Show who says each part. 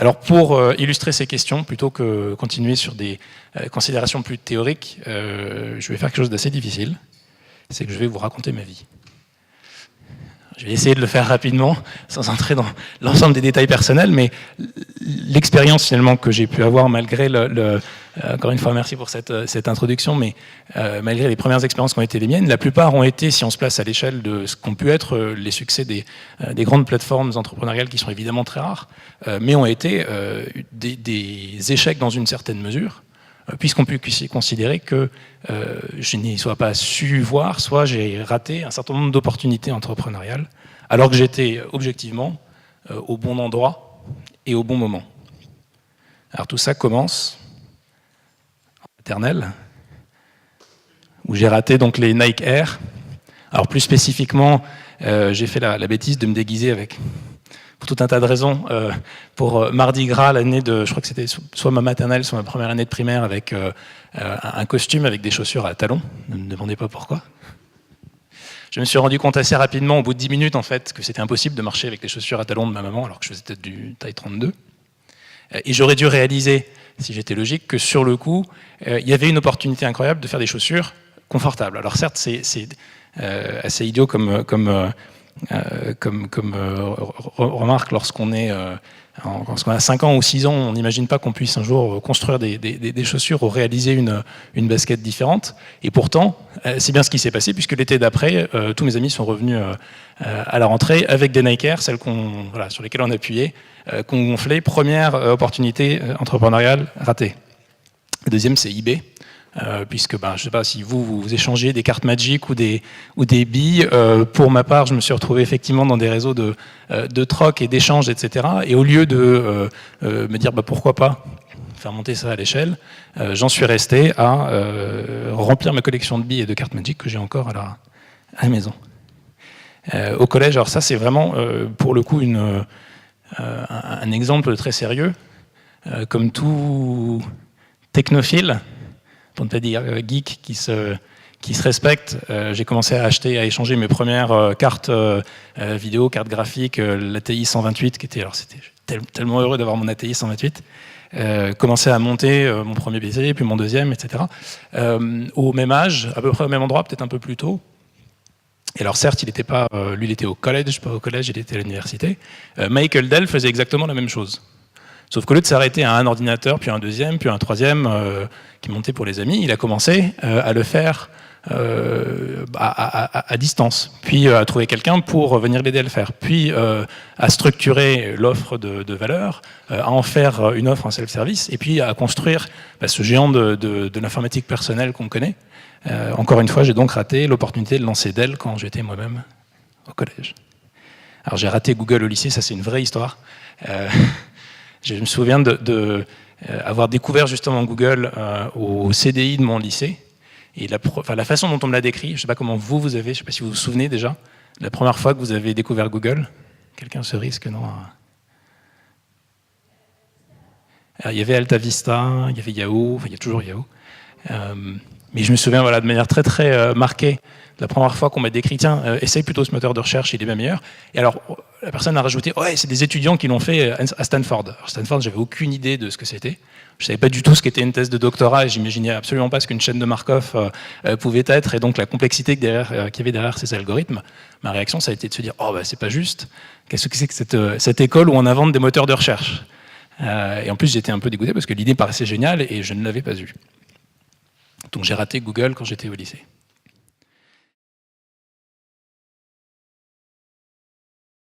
Speaker 1: Alors pour illustrer ces questions, plutôt que continuer sur des considérations plus théoriques, je vais faire quelque chose d'assez difficile, c'est que je vais vous raconter ma vie. Je vais essayer de le faire rapidement, sans entrer dans l'ensemble des détails personnels, mais l'expérience finalement que j'ai pu avoir malgré encore une fois merci pour cette introduction, mais malgré les premières expériences qui ont été les miennes, la plupart ont été, si on se place à l'échelle de ce qu'ont pu être les succès des grandes plateformes entrepreneuriales qui sont évidemment très rares, mais ont été des échecs dans une certaine mesure, puisqu'on peut considérer que je n'ai soit pas su voir, soit j'ai raté un certain nombre d'opportunités entrepreneuriales, alors que j'étais objectivement au bon endroit et au bon moment. Alors tout ça commence en maternelle, où j'ai raté donc les Nike Air. Alors plus spécifiquement, j'ai fait la bêtise de me déguiser avec... pour tout un tas de raisons, pour Mardi Gras, l'année de, je crois que c'était soit ma maternelle, soit ma première année de primaire, avec un costume avec des chaussures à talons. Ne me demandez pas pourquoi. Je me suis rendu compte assez rapidement, au bout de 10 minutes, en fait, que c'était impossible de marcher avec les chaussures à talons de ma maman, alors que je faisais peut-être du taille 32. Et j'aurais dû réaliser, si j'étais logique, que sur le coup, il y avait une opportunité incroyable de faire des chaussures confortables. Alors certes, c'est assez idiot comme remarque lorsqu'on a 5 ans ou 6 ans, on n'imagine pas qu'on puisse un jour construire des chaussures ou réaliser une basket différente. Et pourtant, c'est bien ce qui s'est passé, puisque l'été d'après, tous mes amis sont revenus à la rentrée avec des Nike Air, celles sur lesquelles on appuyait, qu'on gonflait. Première opportunité entrepreneuriale ratée. La deuxième, c'est eBay. Puisque je ne sais pas si vous échangez des cartes Magic ou des billes. Pour ma part, je me suis retrouvé effectivement dans des réseaux de troc et d'échanges, etc. Et au lieu de me dire pourquoi pas faire monter ça à l'échelle, j'en suis resté à remplir ma collection de billes et de cartes Magic que j'ai encore à la maison. Au collège, alors ça c'est vraiment pour le coup un exemple très sérieux. Comme tout technophile, pour ne pas dire geek qui se respecte, j'ai commencé à échanger mes premières cartes vidéo, cartes graphiques, l'ATI 128, qui était, alors c'était tellement heureux d'avoir mon ATI 128, commencé à monter mon premier PC, puis mon deuxième, etc. Au même âge, à peu près au même endroit, peut-être un peu plus tôt. Et alors certes, lui il était au collège, pas au collège, il était à l'université. Michael Dell faisait exactement la même chose. Sauf qu'au lieu de s'arrêter à un ordinateur, puis un deuxième, puis un troisième qui montait pour les amis, il a commencé à le faire à distance, puis à trouver quelqu'un pour venir l'aider à le faire, puis à structurer l'offre de valeur, à en faire une offre en self-service, et puis à construire ce géant de l'informatique personnelle qu'on connaît. Encore une fois, j'ai donc raté l'opportunité de lancer Dell quand j'étais moi-même au collège. Alors j'ai raté Google au lycée, ça c'est une vraie histoire. Je me souviens avoir découvert justement Google au CDI de mon lycée. Et la façon dont on me l'a décrit, je ne sais pas comment vous avez, je ne sais pas si vous vous souvenez déjà, la première fois que vous avez découvert Google. Quelqu'un se risque, non? Alors, il y avait Alta Vista, il y avait Yahoo, il y a toujours Yahoo. Mais je me souviens de manière très très marquée, la première fois qu'on m'a décrit, tiens, essaye plutôt ce moteur de recherche, il est bien meilleur. Et alors, la personne a rajouté, ouais, c'est des étudiants qui l'ont fait à Stanford. Alors, Stanford, j'avais aucune idée de ce que c'était. Je savais pas du tout ce qu'était une thèse de doctorat et j'imaginais absolument pas ce qu'une chaîne de Markov pouvait être et donc la complexité qu'il y avait derrière ces algorithmes. Ma réaction, ça a été de se dire, oh, c'est pas juste. Qu'est-ce que c'est que cette école où on invente des moteurs de recherche? Et en plus, j'étais un peu dégoûté parce que l'idée paraissait géniale et je ne l'avais pas eue. Donc j'ai raté Google quand j'étais au lycée.